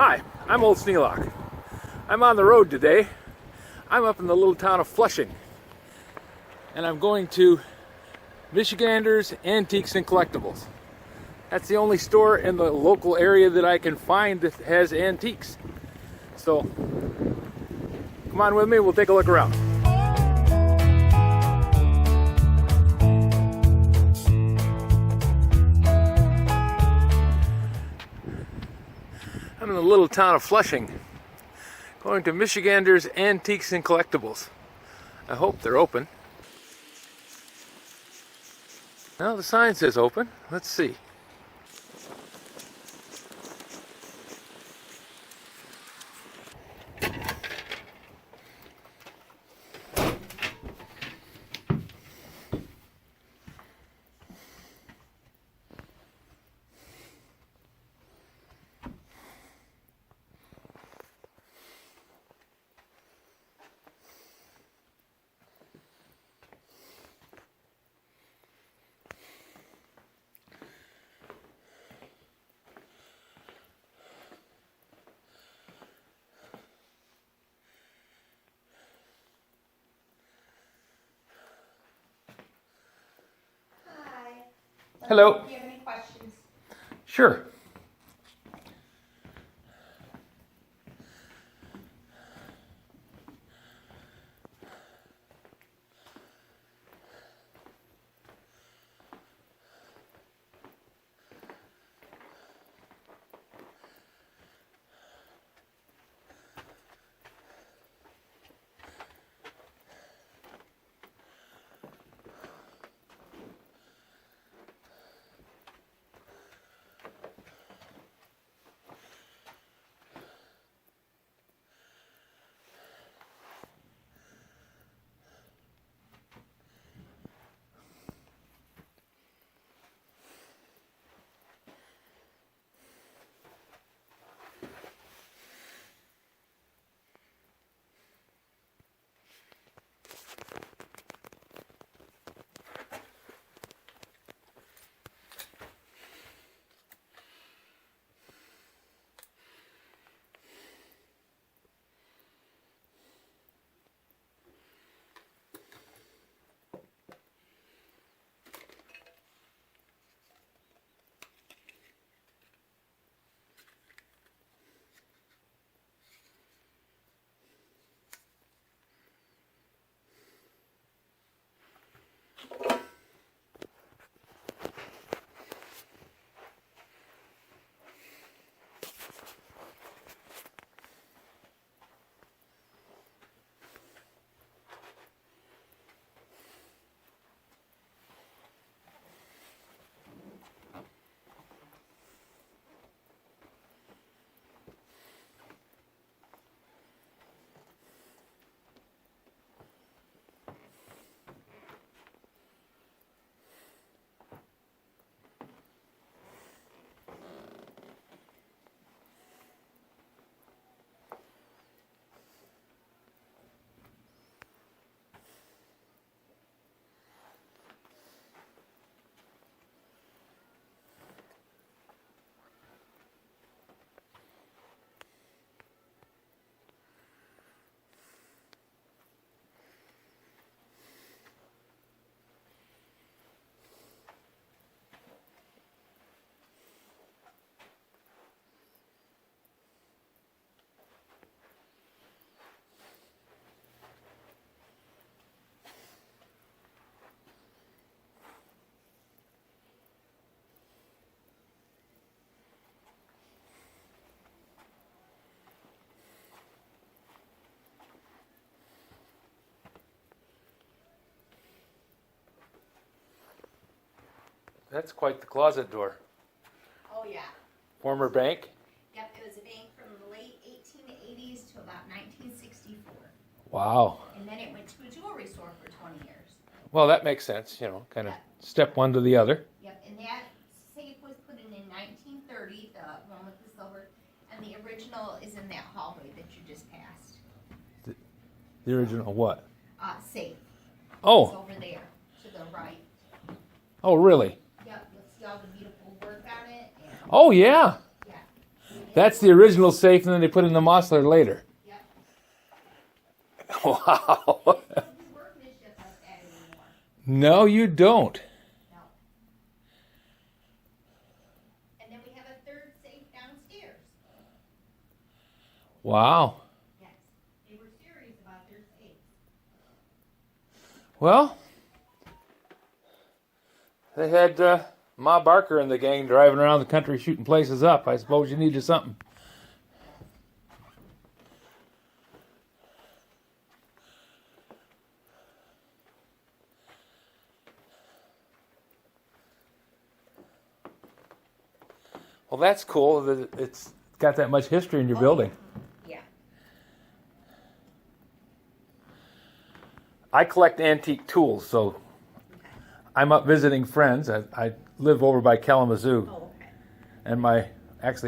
Hi, I'm old Sneelock. I'm on the road today. I'm up in the little town of Flushing. And I'm going to MIchiganders, Antiques and Collectibles. That's the only store in the local area that I can find that has antiques. So, come on with me, we'll take a look around. I'm in the little town of Flushing, going to MIchiganders, Antiques and Collectibles. I hope they're open. Well, the sign says open. Let's see. Hello. Do you have any questions? Sure. That's quite the closet door. Oh, yeah. Former bank? Yep, it was a bank from the late 1880s to about 1964. Wow. And then it went to a jewelry store for 20 years. Well, that makes sense, you know, kind of step one to the other. Yep, and that safe was put in 1930, the one with the silver, and the original is in that hallway that you just passed. The original what? Safe. Oh. It's over there, to the right. Oh, really? Yep, you'll see all the beautiful work on it. And Oh, yeah. yeah, That's the original safe, and then they put in the Mossler later. Yep. Wow. We don't do workmanship like that anymore. No, you don't. No. And then we have a third safe downstairs. Wow. Yes. They were serious about their safes. Well, they had Ma Barker and the gang driving around the country shooting places up. I suppose you needed something. Well, that's cool that it's got that much history in your building. Yeah. I collect antique tools, so I'm up visiting friends. I live over by Kalamazoo, Oh, okay. and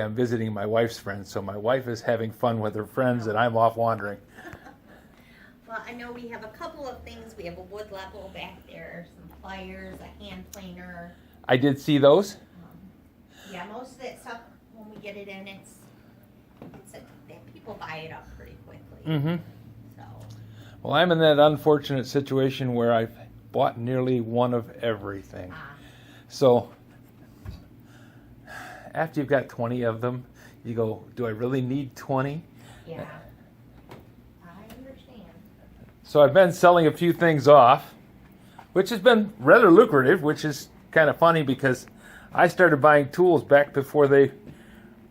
I'm visiting my wife's friends. So my wife is having fun with her friends, and I'm off wandering. Well, I know we have a couple of things. We have a wood level back there, some pliers, a hand planer. I did see those. Yeah, most of that stuff, when we get it in, people buy it up pretty quickly. Mm-hmm. So, Well, I'm in that unfortunate situation where I've bought nearly one of everything. So after you've got 20 of them, you go, do I really need 20? yeah. I understand. So I've been selling a few things off, which has been rather lucrative, which is kind of funny because I started buying tools back before they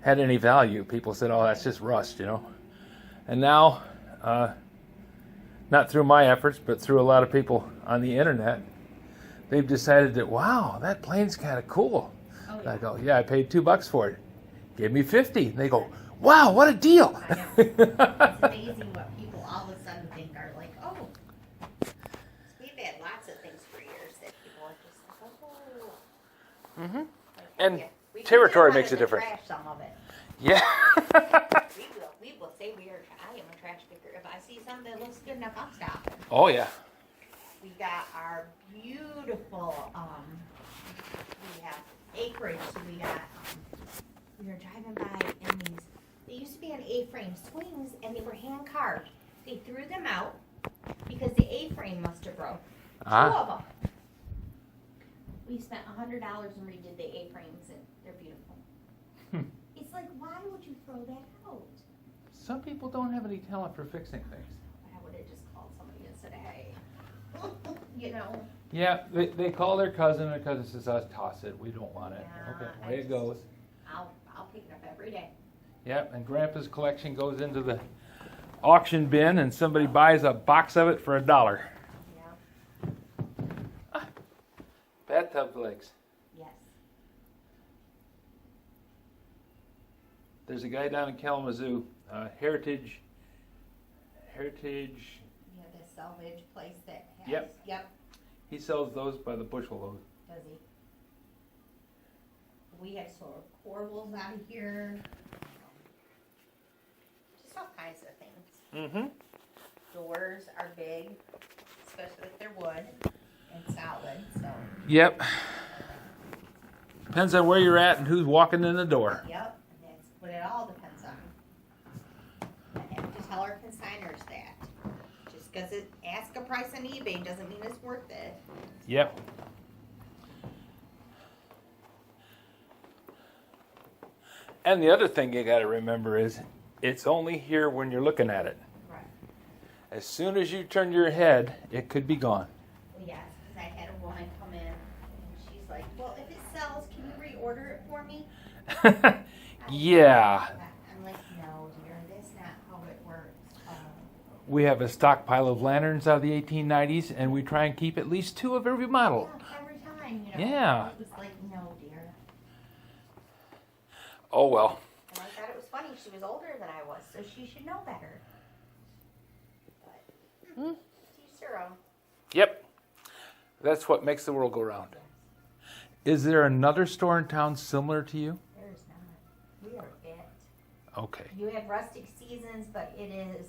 had any value. People said, oh, that's just rust, you know. And now, not through my efforts, but through a lot of people on the internet, they've decided that, wow, that plane's kind of cool. Oh, And I go, yeah, I paid $2 for it. Give me 50. And they go, wow, what a deal. I know. It's amazing what people all of a sudden think are like, oh. We've had lots of things for years that people are just like, oh. Mm-hmm. Like, And yeah, we territory can makes a difference. Trash some of it. Yeah. We will say I am a trash picker. If I see something that looks good enough, I'm stopping. Oh, yeah. We got our beautiful, we have acreage. We were driving by and they used to be on A-frame swings and they were hand carved. They threw them out because the A-frame must have broke. Two of them. We spent $100 and redid the A-frames and they're beautiful. It's like, why would you throw that out? Some people don't have any talent for fixing things. I would have just called somebody and said, hey, you know. Yeah, they call their cousin, and their cousin says, "Us toss it. We don't want it." Yeah, Okay, away it goes. I'll pick it up every day. Yep, and Grandpa's collection goes into the auction bin, and somebody buys a box of it for $1. Yeah. Bathtub legs. Yes. There's a guy down in Kalamazoo, Heritage. Yeah, the salvage place that has. Yep. Yep. He sells those by the bushel load. Does he? We have sort of corbels out of here. Just all kinds of things. Mm-hmm. Doors are big, especially if they're wood and solid. So. Yep. Depends on where you're at and who's walking in the door. Yep. And that's what it all depends on. I have to tell our consigners that. Just because it ask a price on eBay doesn't mean it's worth it. Yep. And the other thing you got to remember is it's only here when you're looking at it. Right. As soon as you turn your head, it could be gone. Well, yes, because I had a woman come in and she's like, well, if it sells, can you reorder it for me? Yeah. I'm like, no, dear, that's not how it works. We have a stockpile of lanterns out of the 1890s, and we try and keep at least 2 of every model. Yeah, every time, you know. Yeah. It was like, no, dear. Oh, well. And I thought it was funny. She was older than I was, so she should know better. But, teach their own. Yep. That's what makes the world go round. Is there another store in town similar to you? There's not. We are it. Okay. You have rustic seasons, but it is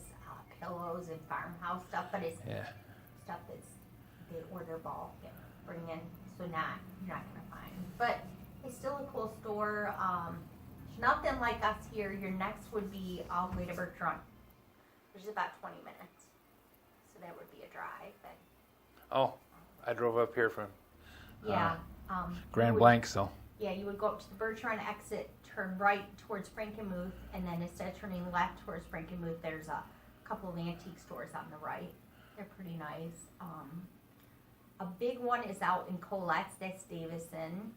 pillows and farmhouse stuff, but it's stuff that's they order bulk and bring in, so you're not gonna find. But it's still a cool store. nothing like us here. Your next would be all the way to Bertrand. There's about 20 minutes. So that would be a drive. And, Oh, I drove up here from yeah. Grand Blanc, so. Yeah, you would go up to the Bertrand exit, turn right towards Frankenmuth, and then instead of turning left towards Frankenmuth, there's a couple of antique stores on the right. They're pretty nice. A big one is out in Colette's, that's Davison.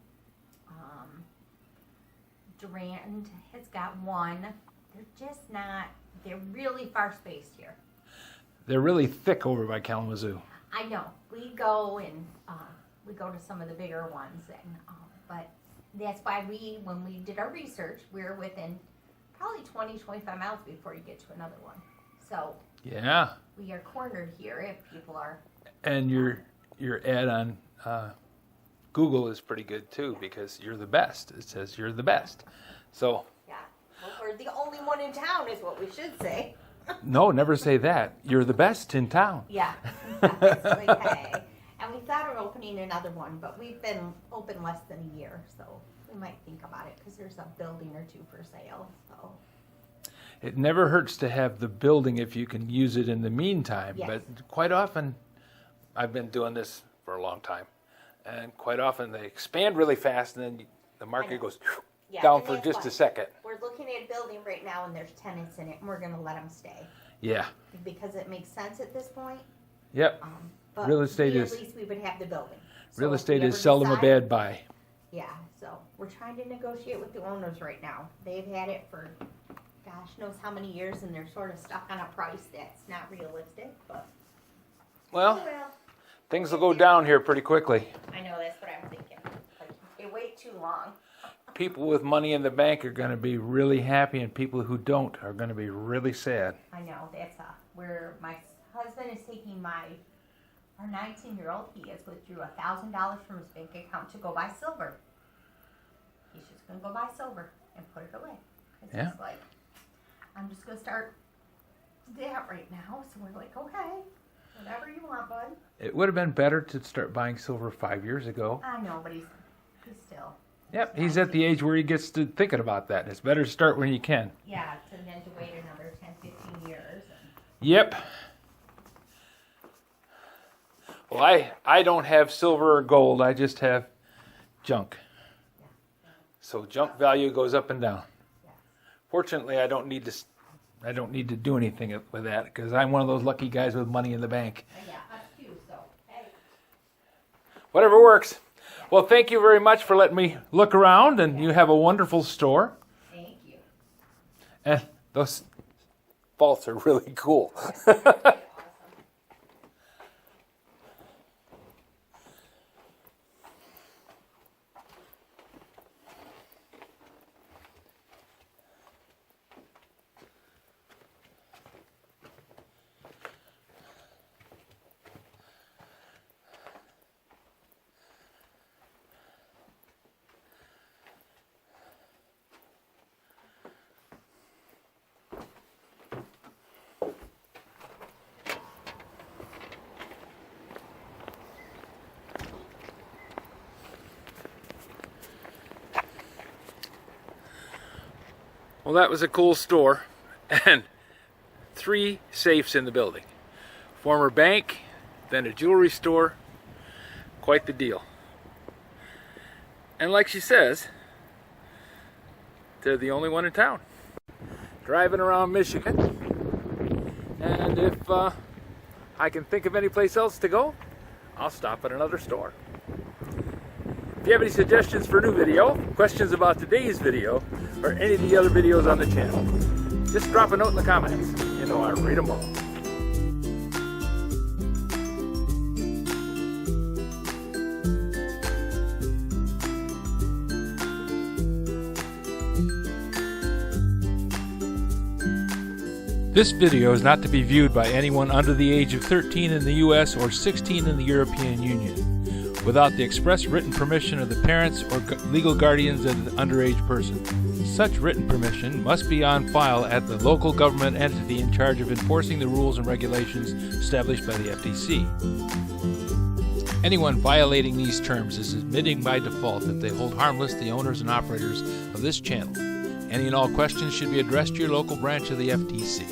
Durand has got one. They're just not, they're really far spaced here. They're really thick over by Kalamazoo. I know. We go and we go to some of the bigger ones, and but that's why when we did our research, we were within probably 20, 25 miles before you get to another one. So Yeah. we are cornered here if people are. And your ad on Google is pretty good too, because you're the best. It says you're the best. So Yeah. Well, we're the only one in town is what we should say. no, never say that. You're the best in town. Yeah. Okay. And we thought of opening another one, but we've been open less than a year, so we might think about it because there's a building or two for sale. So It never hurts to have the building if you can use it in the meantime. Yes. But quite often, I've been doing this for a long time, and quite often they expand really fast, and then the market goes yeah, down and for that's just why a second. We're looking at a building right now, and there's tenants in it, and we're going to let them stay Yeah. because it makes sense at this point. Yep. But Real estate at is- least we would have the building. So Real if estate we is ever seldom a decide- bad buy. Yeah, so we're trying to negotiate with the owners right now. They've had it for gosh knows how many years, and they're sort of stuck on a price that's not realistic. But Well, well, things will go down here pretty quickly. I know that's what I'm thinking. Like, they wait too long. People with money in the bank are going to be really happy, and people who don't are going to be really sad. I know that's where my husband is taking our 19-year-old. He has withdrew $1,000 from his bank account to go buy silver. He's just gonna go buy silver and put it away. Yeah. He's like, I'm just gonna start that right now. So we're like, okay, whatever you want, bud. It would have been better to start buying silver 5 years ago. I know, but he's still. Yep, he's at the age where he gets to thinking about that. It's better to start when you can. Yeah, and then to wait another 10, 15 years. Yep. Well, I don't have silver or gold. I just have junk. So junk value goes up and down. Yeah. Fortunately, I don't need to do anything with that because I'm one of those lucky guys with money in the bank. Yeah, us too. So hey. Whatever works. Well, thank you very much for letting me look around, and you have a wonderful store. Thank you. And those vaults are really cool. Awesome. Well, that was a cool store, and 3 safes in the building. Former bank, then a jewelry store. Quite the deal. And like she says, they're the only one in town. Driving around Michigan, and if I can think of any place else to go, I'll stop at another store. If you have any suggestions for a new video, questions about today's video, or any of the other videos on the channel, just drop a note in the comments. You know I read them all. This video is not to be viewed by anyone under the age of 13 in the U.S. or 16 in the European Union, without the express written permission of the parents or legal guardians of the underage person. Such written permission must be on file at the local government entity in charge of enforcing the rules and regulations established by the FTC. Anyone violating these terms is admitting by default that they hold harmless the owners and operators of this channel Any and all questions should be addressed to your local branch of the FTC.